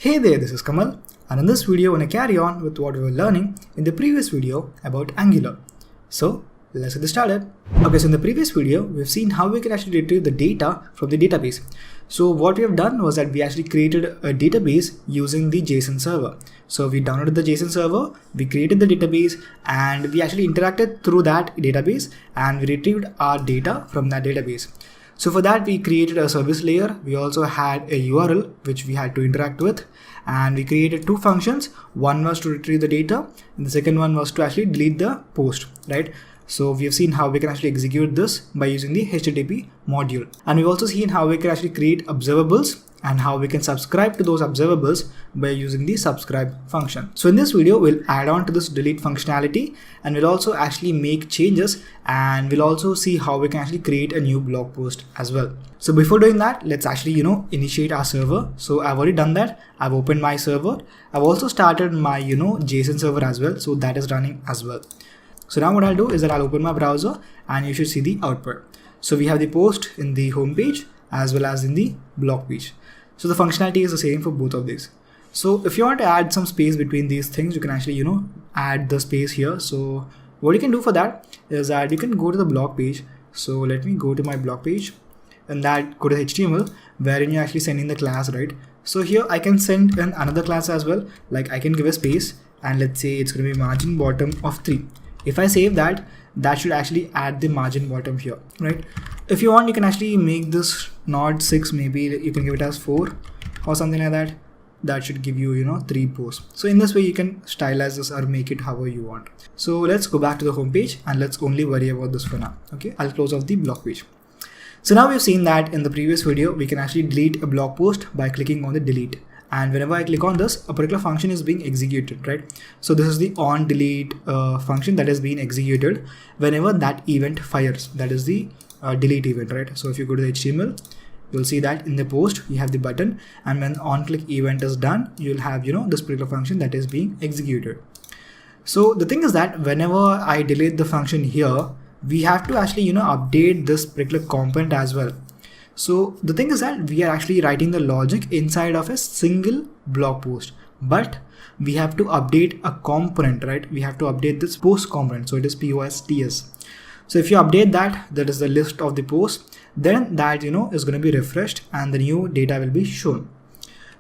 Hey there, this is Kamal, and in this video I want to carry on with what we were learning in the previous video about Angular. So let's get started. Okay, so in the previous video we've seen how we can actually retrieve the data from the database. So what we have done was that we actually created a database using the JSON server. So we downloaded the JSON server, we created the database, and we actually interacted through that database and we retrieved our data from that database. So for that we created a service layer. We also had a URL which we had to interact with, and we created two functions. One was to retrieve the data and the second one was to actually delete the post, right? So we have seen how we can actually execute this by using the HTTP module, and we've also seen how we can actually create observables and how we can subscribe to those observables by using the subscribe function. So in this video we'll add on to this delete functionality, and we'll also actually make changes, and we'll also see how we can actually create a new blog post as well. So before doing that, let's actually initiate our server. So I've already done that. I've opened my server. I've also started my JSON server as well, so that is running as well. So now what I'll do is that I'll open my browser and you should see the output. So we have the post in the home page as well as in the blog page. So the functionality is the same for both of these. So if you want to add some space between these things, you can actually add the space here. So what you can do for that is that you can go to the blog page. So let me go to my blog page, and that go to HTML wherein you actually send in the class, right? So here I can send in another class as well. Like I can give a space, and let's say it's going to be margin bottom of 3. If I save that, that should actually add the margin bottom here, right? If you want, you can actually make this not 6, maybe you can give it as 4 or something like that. That should give you 3 posts. So in this way you can stylize this or make it however you want. So let's go back to the home page and let's only worry about this for now. Okay, I'll close off the blog page. So now we've seen that in the previous video we can actually delete a blog post by clicking on the delete. And whenever I click on this, a particular function is being executed, right? So this is the on delete function that is being executed whenever that event fires. That is the delete event, right? So if you go to the HTML, you'll see that in the post you have the button, and when on click event is done, you'll have this particular function that is being executed. So the thing is that whenever I delete the function here, we have to actually update this particular component as well. So the thing is that we are actually writing the logic inside of a single blog post, but we have to update a component, right? We have to update this post component. So it is POSTS. So if you update that, that is the list of the posts, then that is going to be refreshed and the new data will be shown.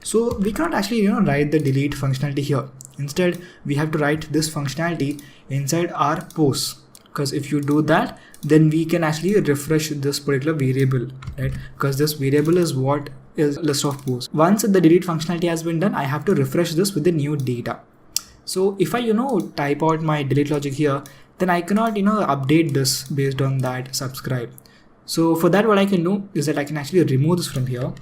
So we cannot actually write the delete functionality here. Instead, we have to write this functionality inside our posts. Because if you do that, then we can actually refresh this particular variable, right? Because this variable is what is list of posts. Once the delete functionality has been done, I have to refresh this with the new data. So if I type out my delete logic here, then I cannot update this based on that subscribe. So for that, what I can do is that I can actually remove this from here.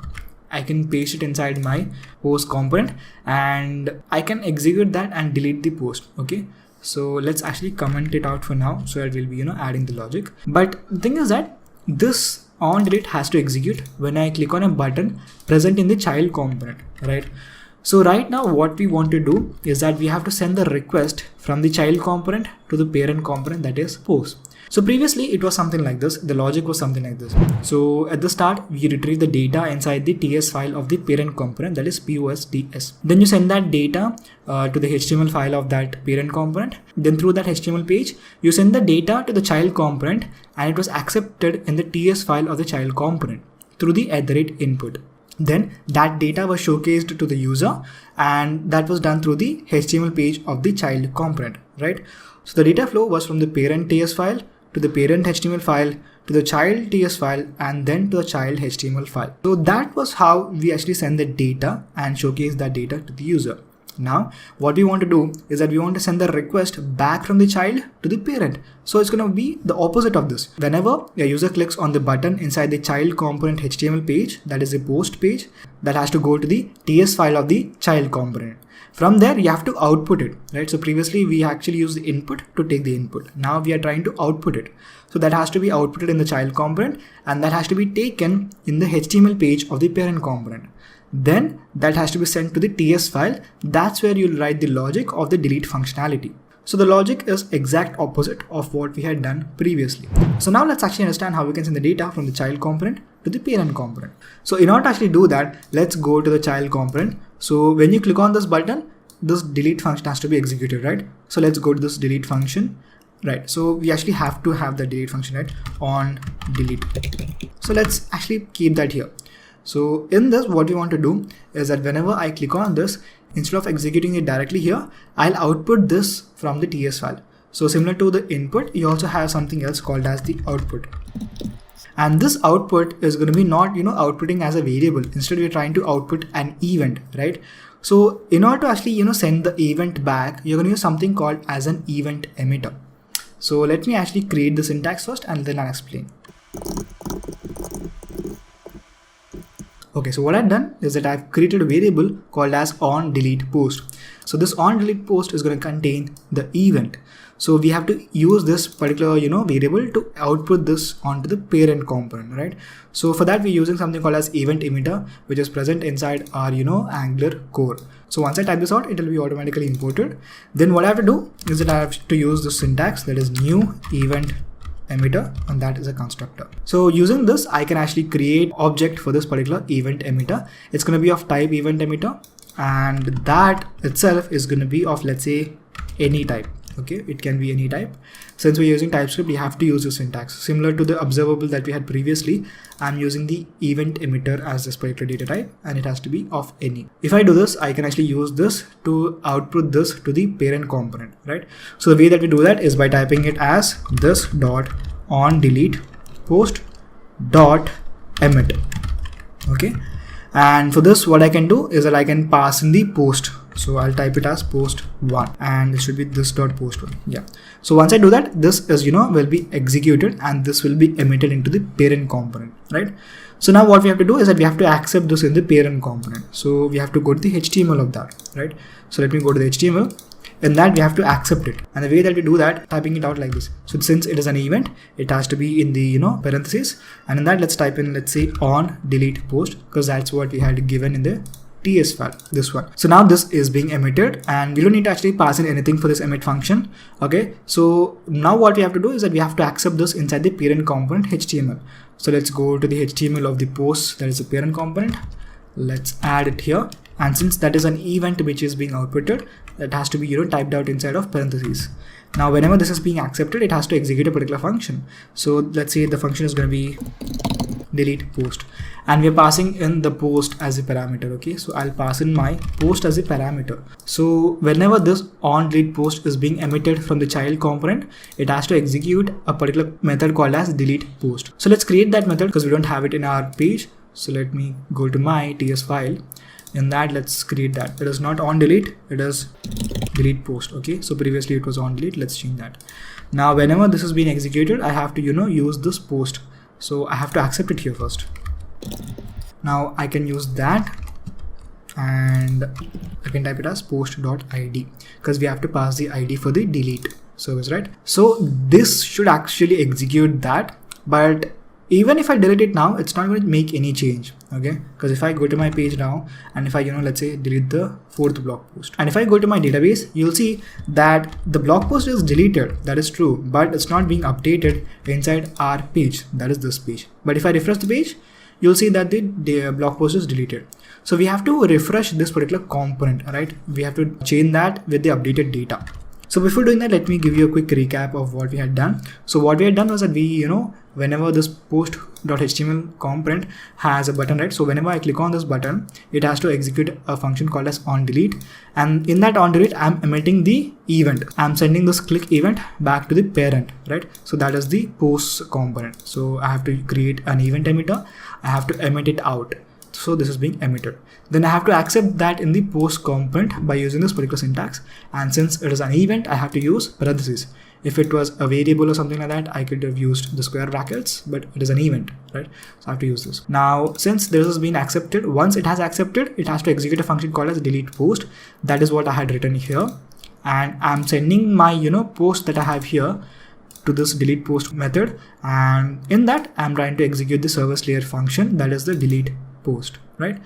I can paste it inside my post component, and I can execute that and delete the post. Okay. So let's actually comment it out for now, so that we'll be adding the logic. But the thing is that this on delete has to execute when I click on a button present in the child component, right? So right now what we want to do is that we have to send the request from the child component to the parent component, that is post. So previously it was something like this. The logic was something like this. So at the start, we retrieve the data inside the TS file of the parent component, that is POSTS. Then you send that data to the HTML file of that parent component. Then through that HTML page, you send the data to the child component, and it was accepted in the TS file of the child component through the @input. Then that data was showcased to the user, and that was done through the HTML page of the child component, right? So the data flow was from the parent TS file to the parent HTML file to the child TS file, and then to the child HTML file. So that was how we actually send the data and showcase that data to the user. Now what we want to do is that we want to send the request back from the child to the parent. So it's going to be the opposite of this. Whenever a user clicks on the button inside the child component HTML page, that is a post page, that has to go to the TS file of the child component. From there you have to output it, right? So previously we actually used the input to take the input. Now we are trying to output it. So that has to be outputted in the child component, and that has to be taken in the HTML page of the parent component. Then that has to be sent to the TS file. That's where you'll write the logic of the delete functionality. So the logic is exact opposite of what we had done previously. So now let's actually understand how we can send the data from the child component to the parent component. So in order to actually do that, let's go to the child component. So when you click on this button, this delete function has to be executed, right? So let's go to this delete function, right? So we actually have to have the delete function, right? On delete. So let's actually keep that here. So in this, what we want to do is that whenever I click on this, instead of executing it directly here, I'll output this from the TS file. So similar to the input, you also have something else called as the output. And this output is going to be not, outputting as a variable. Instead, we're trying to output an event, right? So in order to actually, send the event back, you're going to use something called as an event emitter. So let me actually create the syntax first and then I'll explain. Okay, so what I've done is that I've created a variable called as onDeletePost. So this onDeletePost is going to contain the event. So we have to use this particular, variable to output this onto the parent component, right? So for that, we're using something called as event emitter, which is present inside our, Angular core. So once I type this out, it will be automatically imported. Then what I have to do is that I have to use the syntax, that is new event emitter, and that is a constructor. So using this, I can actually create object for this particular event emitter. It's going to be of type event emitter, and that itself is going to be of, let's say, any type. Okay, it can be any type. Since we're using TypeScript, we have to use the syntax similar to the observable that we had previously. I'm using the event emitter as this particular data type, and it has to be of any. If I do this, I can actually use this to output this to the parent component, right? So the way that we do that is by typing it as this dot onDeletePost dot emit. Okay, and for this, what I can do is that I can pass in the post. So I'll type it as post1, and it should be this dot post1. Yeah. So once I do that, this is, will be executed, and this will be emitted into the parent component, right? So now what we have to do is that we have to accept this in the parent component. So we have to go to the HTML of that, right? So let me go to the HTML. In that, we have to accept it. And the way that we do that, typing it out like this. So since it is an event, it has to be in the, parentheses. And in that, let's type in, let's say, onDeletePost, because that's what we had given in the TS file, this one. So now this is being emitted, and we don't need to actually pass in anything for this emit function. Okay, so now what we have to do is that we have to accept this inside the parent component HTML. So let's go to the HTML of the post, that is the parent component. Let's add it here, and since that is an event which is being outputted, that has to be typed out inside of parentheses. Now whenever this is being accepted, it has to execute a particular function. So let's say the function is going to be delete post, and we're passing in the post as a parameter. Okay, so I'll pass in my post as a parameter. So whenever this onDeletePost is being emitted from the child component, it has to execute a particular method called as deletePost. So let's create that method because we don't have it in our page. So let me go to my TS file. In that, let's create that. It is not onDelete, it is deletePost. Okay, so previously it was onDelete. Let's change that. Now whenever this is being executed, I have to use this post. So I have to accept it here first. Now I can use that, and I can type it as post.id because we have to pass the ID for the delete service, right? So this should actually execute that, but even if I delete it now, it's not going to make any change. Okay, because if I go to my page now, and if I let's say delete the 4th blog post, and if I go to my database, you'll see that the blog post is deleted. That is true, but it's not being updated inside our page, that is this page. But if I refresh the page, you'll see that the blog post is deleted. So we have to refresh this particular component, right? We have to change that with the updated data. So before doing that, let me give you a quick recap of what we had done. So what we had done was that we, whenever this post.html component has a button, right? So whenever I click on this button, it has to execute a function called as onDelete. And in that onDelete, I'm emitting the event. I'm sending this click event back to the parent, right? So that is the post component. So I have to create an event emitter. I have to emit it out. So this is being emitted. Then I have to accept that in the post component by using this particular syntax. And since it is an event, I have to use parentheses. If it was a variable or something like that, I could have used the square brackets, but it is an event, right? So I have to use this. Now, since this has been accepted, once it has accepted, it has to execute a function called as deletePost. That is what I had written here. And I'm sending my, post that I have here to this deletePost method. And in that, I'm trying to execute the service layer function, that is the deletePost, right?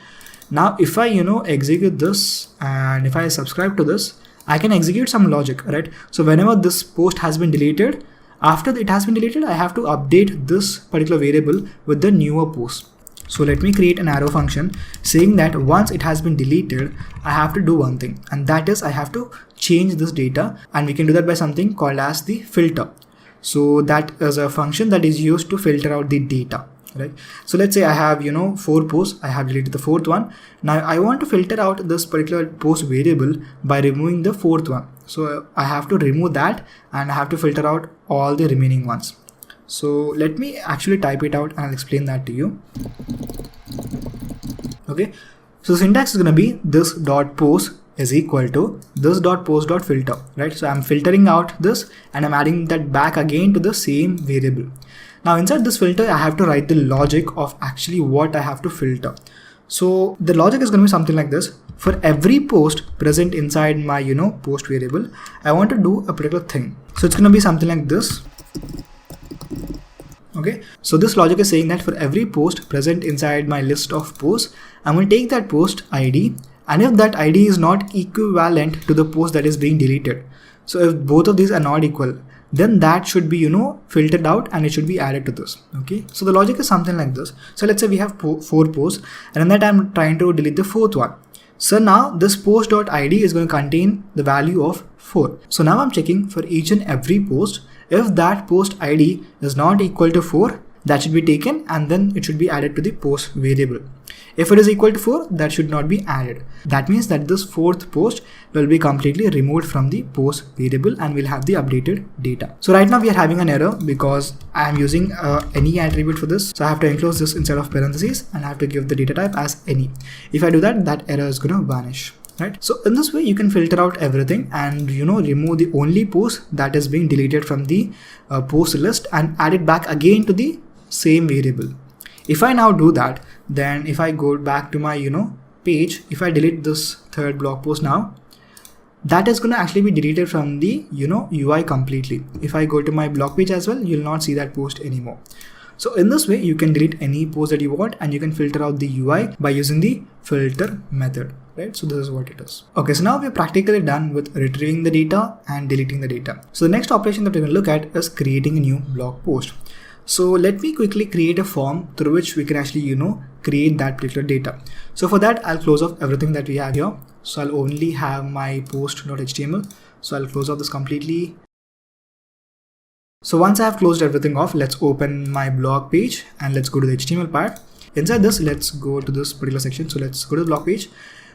Now, if I, execute this, and if I subscribe to this, I can execute some logic, right? So whenever this post has been deleted, after it has been deleted, I have to update this particular variable with the newer post. So let me create an arrow function saying that once it has been deleted, I have to do one thing, and that is I have to change this data, and we can do that by something called as the filter. So that is a function that is used to filter out the data, right? So let's say I have 4 posts, I have deleted the 4th one. Now I want to filter out this particular post variable by removing the 4th one. So I have to remove that, and I have to filter out all the remaining ones. So let me actually type it out and I'll explain that to you. Okay, so the syntax is going to be this dot post is equal to this dot post dot filter, right? So I'm filtering out this and I'm adding that back again to the same variable. Now inside this filter, I have to write the logic of actually what I have to filter. So the logic is going to be something like this. For every post present inside my post variable, I want to do a particular thing. So it's going to be something like this. Okay, so this logic is saying that for every post present inside my list of posts, I'm going to take that post ID, and if that ID is not equivalent to the post that is being deleted, so if both of these are not equal, then that should be filtered out and it should be added to this. Okay, so the logic is something like this. So let's say we have 4 posts, and in that I'm trying to delete the 4th one. So now this post.id is going to contain the value of 4. So now I'm checking for each and every post. If that post ID is not equal to 4, that should be taken and then it should be added to the post variable. If it is equal to 4, that should not be added. That means that this 4th post will be completely removed from the post variable and we'll have the updated data. So right now we are having an error because I am using any attribute for this. So I have to enclose this inside of parentheses and I have to give the data type as any. If I do that, that error is going to vanish. Right? So in this way you can filter out everything and remove the only post that is being deleted from the post list and add it back again to the same variable. If I now do that, then if I go back to my page, if I delete this 3rd blog post now, that is going to actually be deleted from the UI completely. If I go to my blog page as well, you'll not see that post anymore. So in this way you can delete any post that you want and you can filter out the UI by using the filter method. Right? So this is what it is. Okay, so now we're practically done with retrieving the data and deleting the data. So the next operation that we're going to look at is creating a new blog post. So let me quickly create a form through which we can actually, create that particular data. So for that, I'll close off everything that we have here. So I'll only have my post.html. So I'll close off this completely. So once I have closed everything off, let's open my blog page and let's go to the HTML part. Inside this, let's go to this particular section. So let's go to the blog page.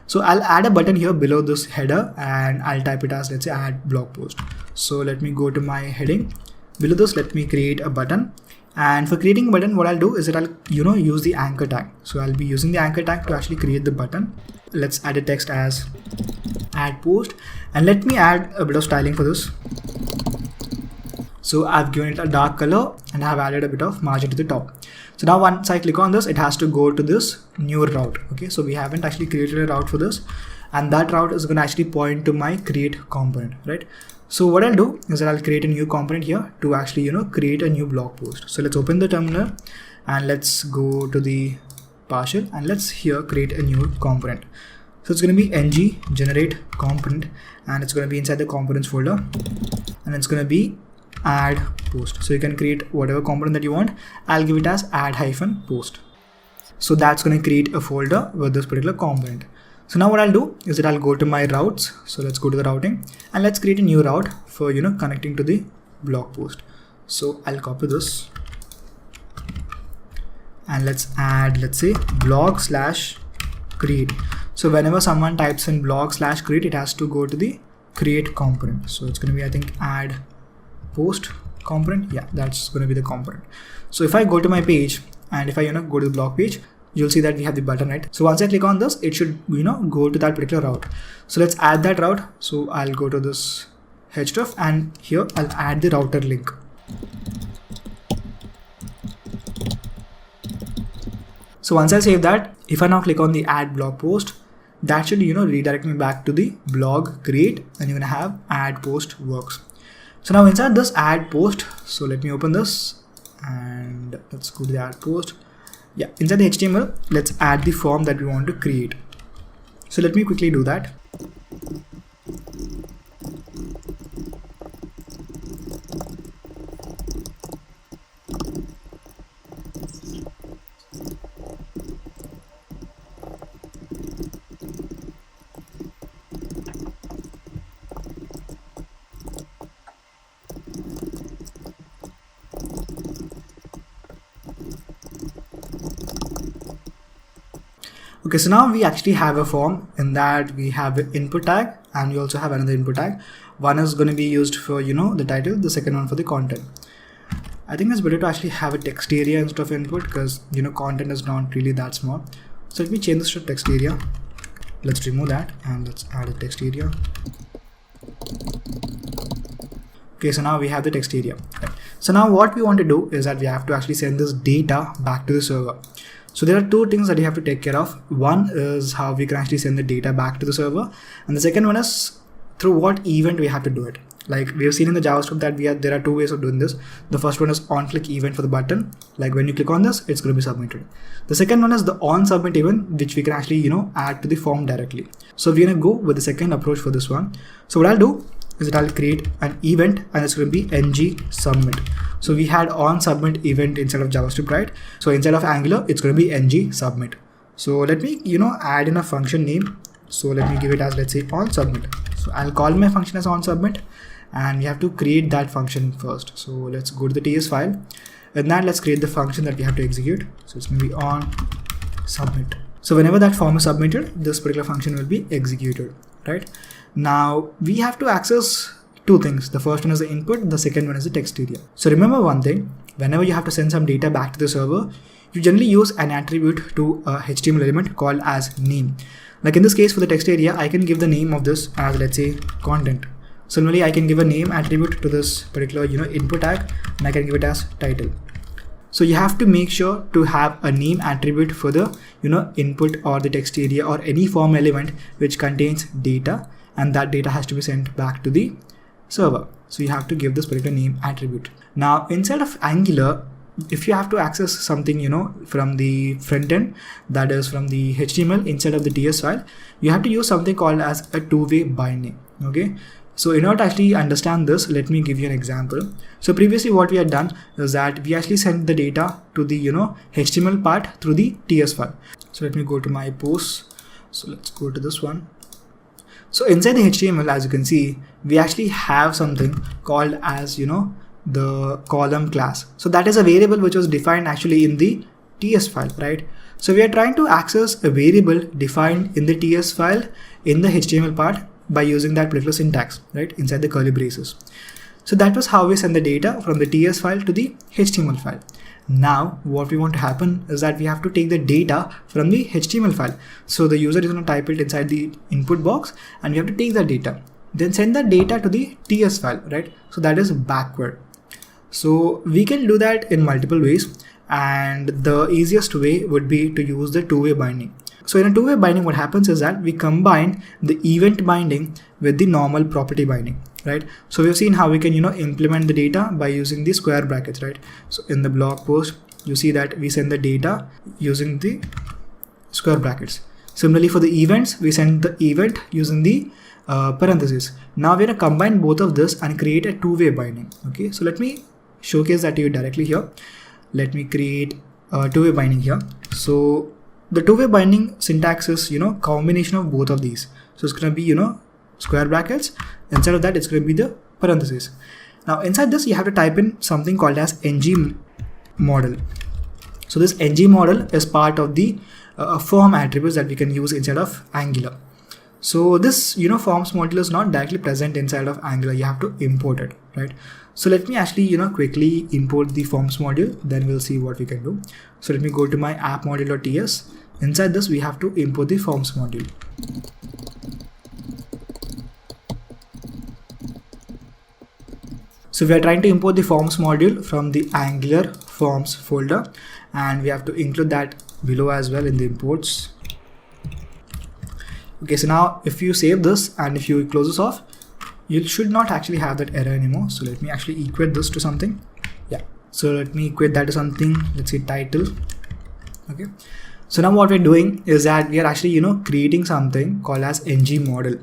So I'll add a button here below this header and I'll type it as, let's say, add blog post. So let me go to my heading. Below this, let me create a button. And for creating a button, what I'll do is that I'll, use the anchor tag. So I'll be using the anchor tag to actually create the button. Let's add a text as add post. And let me add a bit of styling for this. So I've given it a dark color and I've added a bit of margin to the top. So now once I click on this, it has to go to this new route. Okay, so we haven't actually created a route for this, and that route is going to actually point to my create component, right? So what I'll do is that I'll create a new component here to actually, create a new blog post. So let's open the terminal and let's go to the partial and let's here create a new component. So it's going to be ng generate component and it's going to be inside the components folder and it's going to be add post. So you can create whatever component that you want. I'll give it as add hyphen post. So that's going to create a folder with this particular component. So now what I'll do is that I'll go to my routes. So let's go to the routing and let's create a new route for connecting to the blog post. So I'll copy this and let's add, let's say, blog/create. So whenever someone types in blog/create, it has to go to the create component. So it's going to be, I think, add post component. Yeah, that's going to be the component. So if I go to my page and if I go to the blog page, you'll see that we have the button, right? So once I click on this, it should go to that particular route. So let's add that route. So I'll go to this href and here I'll add the router link. So once I save that, if I now click on the add blog post, that should redirect me back to the blog create and you're gonna have add post works. So now inside this add post, so let me open this and let's go to the add post. Yeah, inside the HTML, let's add the form that we want to create. So let me quickly do that. Okay, so now we actually have a form. In that we have an input tag and we also have another input tag. One is going to be used for, the title, the second one for the content. I think it's better to actually have a text area instead of input because, content is not really that small. So let me change this to text area. Let's remove that and let's add a text area. Okay, so now we have the text area. Right. So now what we want to do is that we have to actually send this data back to the server. So there are two things that you have to take care of. One is how we can actually send the data back to the server, and the second one is through what event we have to do it. Like we have seen in the JavaScript that there are two ways of doing this. The first one is on-click event for the button. Like when you click on this, it's going to be submitted. The second one is the on-submit event, which we can actually add to the form directly. So we're going to go with the second approach for this one. So what I'll do is that I'll create an event and it's going to be ng submit. So we had on submit event inside of JavaScript, right? So inside of Angular, it's going to be ng submit. So let me, add in a function name. So let me give it as, let's say, on submit. So I'll call my function as on submit, and we have to create that function first. So let's go to the TS file, and then let's create the function that we have to execute. So it's going to be on submit. So whenever that form is submitted, this particular function will be executed, right? Now we have to access two things. The first one is the input, the second one is the text area. So remember one thing, whenever you have to send some data back to the server, you generally use an attribute to a HTML element called as name. Like in this case for the text area, I can give the name of this as, let's say, content. Similarly, I can give a name attribute to this particular input tag, and I can give it as title. So you have to make sure to have a name attribute for the input or the text area or any form element which contains data, and that data has to be sent back to the server. So you have to give this particular name attribute. Now inside of Angular, if you have to access something from the front end, that is from the HTML inside of the TS file, you have to use something called as a two-way binding. Okay, so in order to actually understand this, let me give you an example. So previously what we had done is that we actually sent the data to the HTML part through the TS file. So let me go to my posts. So let's go to this one. So inside the HTML, as you can see, we actually have something called as the column class. So that is a variable which was defined actually in the TS file, right? So we are trying to access a variable defined in the TS file in the HTML part by using that particular syntax, right, inside the curly braces. So that was how we send the data from the TS file to the HTML file. Now what we want to happen is that we have to take the data from the HTML file. So the user is going to type it inside the input box, and we have to take that data, then send that data to the TS file, right? So that is backward. So we can do that in multiple ways, and the easiest way would be to use the two-way binding. So in a two-way binding, what happens is that we combine the event binding with the normal property binding, right? So we've seen how we can implement the data by using the square brackets, right? So in the blog post, you see that we send the data using the square brackets. Similarly for the events, we send the event using the parentheses. Now we're going to combine both of this and create a two-way binding. Okay, so let me showcase that to you directly here. Let me create a two-way binding here. So the two-way binding syntax is combination of both of these. So it's going to be square brackets. Instead of that, it's going to be the parentheses. Now inside this, you have to type in something called as ng model. So this ng model is part of the form attributes that we can use inside of Angular. So this forms module is not directly present inside of Angular. You have to import it, right? So let me actually quickly import the forms module, then we'll see what we can do. So let me go to my app module.ts. Inside this, we have to import the forms module. So we are trying to import the forms module from the Angular forms folder, and we have to include that below as well in the imports. Okay, so now if you save this and if you close this off, you should not actually have that error anymore. So let me actually equate this to something. Yeah, so let me equate that to something, let's say title. Okay, so now what we're doing is that we are actually creating something called as ng model,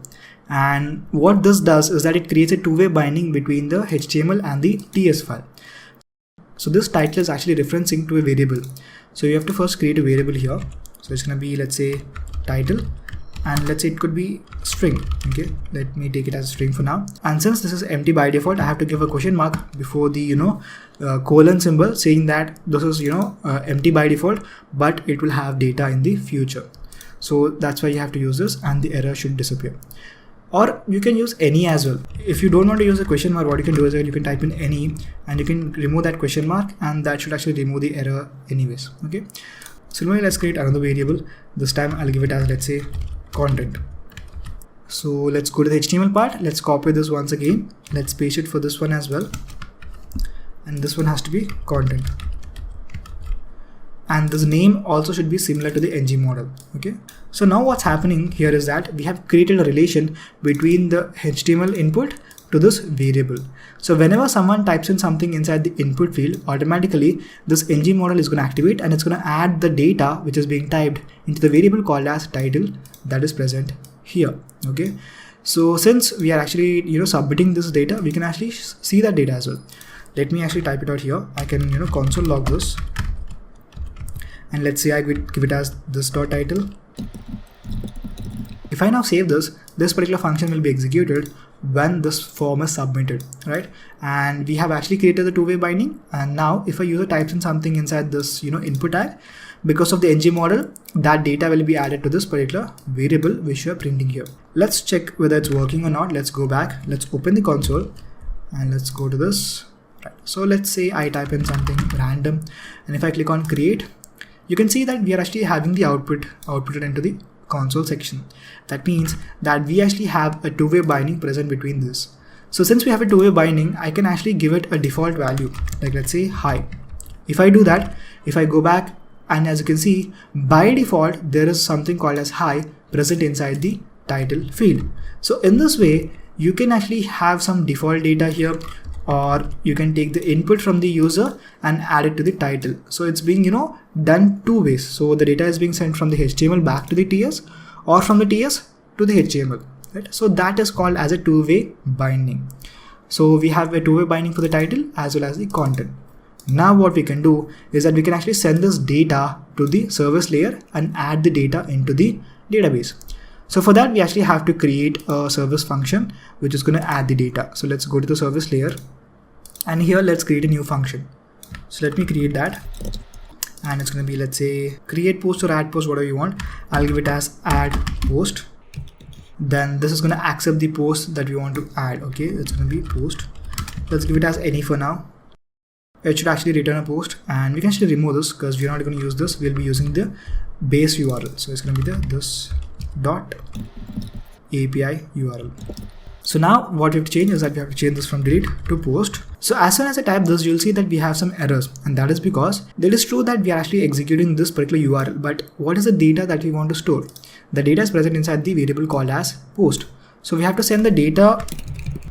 and what this does is that it creates a two-way binding between the HTML and the TS file. So this title is actually referencing to a variable. So you have to first create a variable here. So it's going to be, let's say, title, and let's say it could be string. Okay, let me take it as a string for now. And since this is empty by default, I have to give a question mark before the colon symbol, saying that this is empty by default, but it will have data in the future. So that's why you have to use this, and the error should disappear. Or you can use any as well. If you don't want to use a question mark, what you can do is that you can type in any, and you can remove that question mark, and that should actually remove the error anyways. Okay. So now let's create another variable. This time I'll give it as, let's say, content. So let's go to the HTML part. Let's copy this once again. Let's paste it for this one as well. And this one has to be content. And this name also should be similar to the ng model. Okay. So now what's happening here is that we have created a relation between the HTML input to this variable. So whenever someone types in something inside the input field, automatically this ng model is going to activate, and it's going to add the data which is being typed into the variable called as title that is present here. Okay. So since we are actually, submitting this data, we can actually see that data as well. Let me actually type it out here. I can, console log this. And let's say I give it as this dot title. If I now save this particular function will be executed when this form is submitted, right? And we have actually created the two-way binding. And now if a user types in something inside this, input tag, because of the ng model, that data will be added to this particular variable which you are printing here. Let's check whether it's working or not. Let's go back. Let's open the console and let's go to this. Right. So let's say I type in something random, and if I click on create, you can see that we are actually having the outputted into the console section. That means that we actually have a two-way binding present between this. So since we have a two-way binding, I can actually give it a default value, like let's say hi. If I do that, if I go back, and as you can see, by default, there is something called as hi present inside the title field. So in this way, you can actually have some default data here, or you can take the input from the user and add it to the title. So it's being, done two ways. So the data is being sent from the HTML back to the TS, or from the TS to the HTML, right? So that is called as a two-way binding. So we have a two-way binding for the title as well as the content. Now what we can do is that we can actually send this data to the service layer and add the data into the database. So for that, we actually have to create a service function which is going to add the data. So let's go to the service layer, and here let's create a new function. So let me create that, and it's going to be, let's say, create post or add post, whatever you want. I'll give it as add post. Then this is going to accept the post that we want to add. Okay, it's going to be post. Let's give it as any for now. It should actually return a post, and we can actually remove this because we're not going to use this. We'll be using the base URL. So it's going to be this dot API URL. So now what we have to change is that we have to change this from delete to post. So as soon as I type this, you'll see that we have some errors, and that is because it is true that we are actually executing this particular URL, but what is the data that we want to store? The data is present inside the variable called as post. So we have to send the data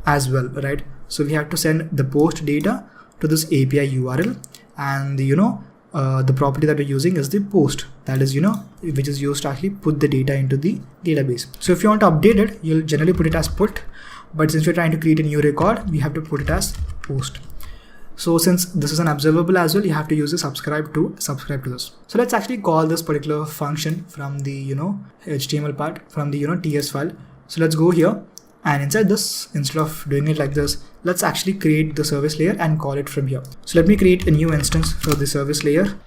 as well, right? So we have to send the post data to this API URL, and the property that we're using is the post, that is, which is used to actually put the data into the database. So if you want to update it, you'll generally put it as put, but since we're trying to create a new record, we have to put it as post. So since this is an observable as well, you have to use the subscribe to this. So let's actually call this particular function from the HTML part, from the TS file. So let's go here, and inside this, instead of doing it like this, let's actually create the service layer and call it from here. So let me create a new instance for the service layer.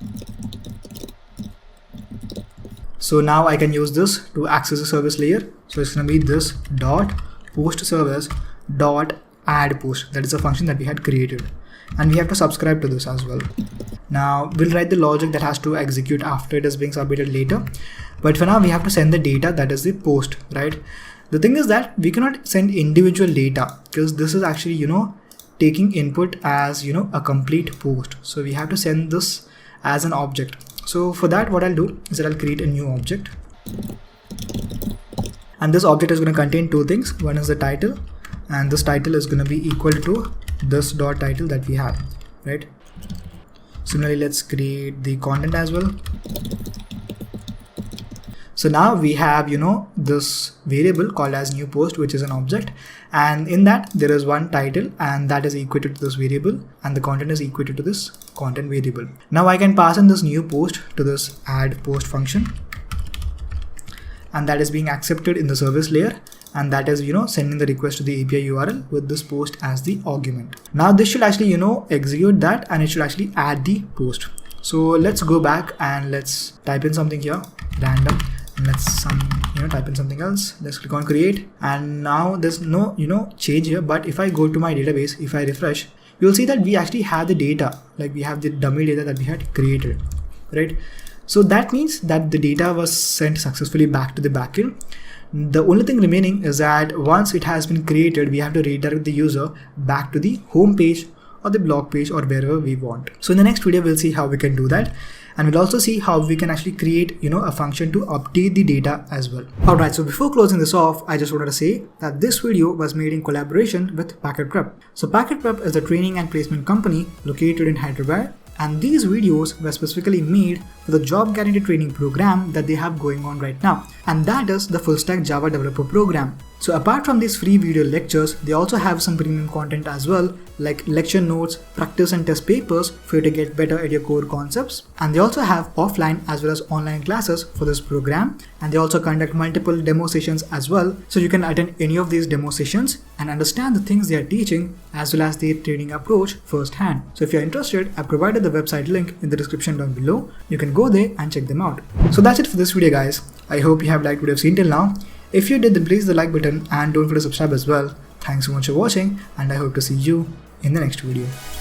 So now I can use this to access the service layer. So it's going to be this dot post service dot add post. That is a function that we had created, and we have to subscribe to this as well. Now we'll write the logic that has to execute after it is being submitted later, but for now we have to send the data, that is the post, right? The thing is that we cannot send individual data because this is actually, taking input as, a complete post. So we have to send this as an object. So for that, what I'll do is that I'll create a new object. And this object is going to contain two things. One is the title, and this title is going to be equal to this dot title that we have, right? Similarly, let's create the content as well. So now we have, this variable called as new post, which is an object, and in that there is one title, and that is equated to this variable, and the content is equated to this content variable. Now I can pass in this new post to this add post function, and that is being accepted in the service layer, and that is, sending the request to the API URL with this post as the argument. Now this should actually, execute that, and it should actually add the post. So let's go back and let's type in something here, random. let's type in something else. Let's click on create, and now there's no change here. But if I go to my database, if I refresh, you'll see that we actually have the data, like we have the dummy data that we had created, right? So that means that the data was sent successfully back to the backend. The only thing remaining is that once it has been created, we have to redirect the user back to the home page or the blog page or wherever we want. So in the next video, we'll see how we can do that. And we'll also see how we can actually create, a function to update the data as well. Alright, so before closing this off, I just wanted to say that this video was made in collaboration with packetcode. So packetcode is a training and placement company located in Hyderabad. And these videos were specifically made for the job guarantee training program that they have going on right now. And that is the full stack Java developer program. So apart from these free video lectures, they also have some premium content as well, like lecture notes, practice and test papers for you to get better at your core concepts. And they also have offline as well as online classes for this program. And they also conduct multiple demo sessions as well. So you can attend any of these demo sessions and understand the things they are teaching as well as their training approach firsthand. So if you're interested, I've provided the website link in the description down below. You can go there and check them out. So that's it for this video, guys. I hope you have liked what you've seen till now. If you did, then please the like button and don't forget to subscribe as well. Thanks so much for watching, and I hope to see you in the next video.